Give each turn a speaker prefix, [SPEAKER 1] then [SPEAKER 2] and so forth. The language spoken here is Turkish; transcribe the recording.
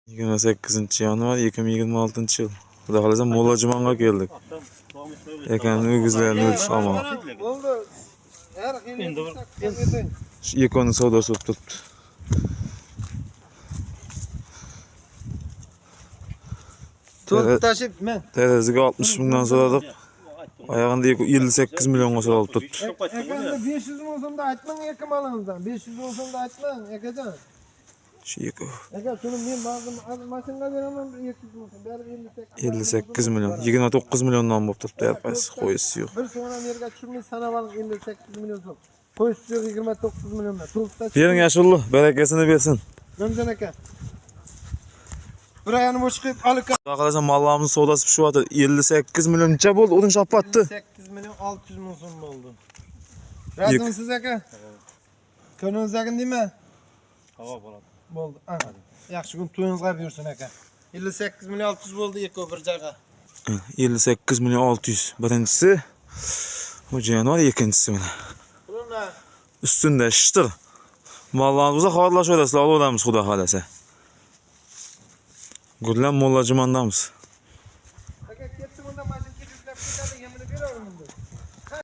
[SPEAKER 1] 28 yanvar 2026 yıl. Xudo xolasa Mo'llajimonga keldik. Ekan o'gizlarni o'lishamo.
[SPEAKER 2] Bo'ldi. Har xil.
[SPEAKER 1] Shu ekoni savdosi bo'lib turibdi.
[SPEAKER 2] To'rt tashib men.
[SPEAKER 1] Teraziga 60 mingdan so'radik. Oyog'ida 58 millionga so'ralib turibdi.
[SPEAKER 2] Ekanda 500 ming so'mda aytmang ekamalingizdan. 500 ming so'mda aytmang akajon.
[SPEAKER 1] Shu eko.
[SPEAKER 2] Aka shuni men ba'zi mashinaga beraman 200 ming so'm. Bari
[SPEAKER 1] 58 million. 29 milliondan bo'lib turibdi har qaysi qo'yisi yo'q.
[SPEAKER 2] Bir so'mdan yerga tushirmay sanavaling 58 million so'm. Qo'yisi yo'q 29 milliondan. To'rtta.
[SPEAKER 1] Bering Yashullo, barakasini bersin.
[SPEAKER 2] Ramzan aka. Burayani bo'sh qilib olib
[SPEAKER 1] Xudo xolasa mallarimiz savdosi pishyapti. 58 million necha bo'ldi? O'rin shapatdi.
[SPEAKER 2] 8 million 600 ming so'm bo'ldi. Razimsiz aka? Ko'nglingizdagi nima?
[SPEAKER 3] Havo bo'ladi.
[SPEAKER 2] Bo'ldi. Ana. Yaxshi kun to'yingizga buyursin aka. 58 million 600 bo'ldi eko bir joyga.
[SPEAKER 1] 58 million 600. Birinchisi Xo'jayanov, ikkinchisi mana.
[SPEAKER 2] Pullar
[SPEAKER 1] Ustunda shtir. Mallarimizni xorlashib olasizlar, olamiz Xudo xolasa. Gullan Mo'llajimondamiz.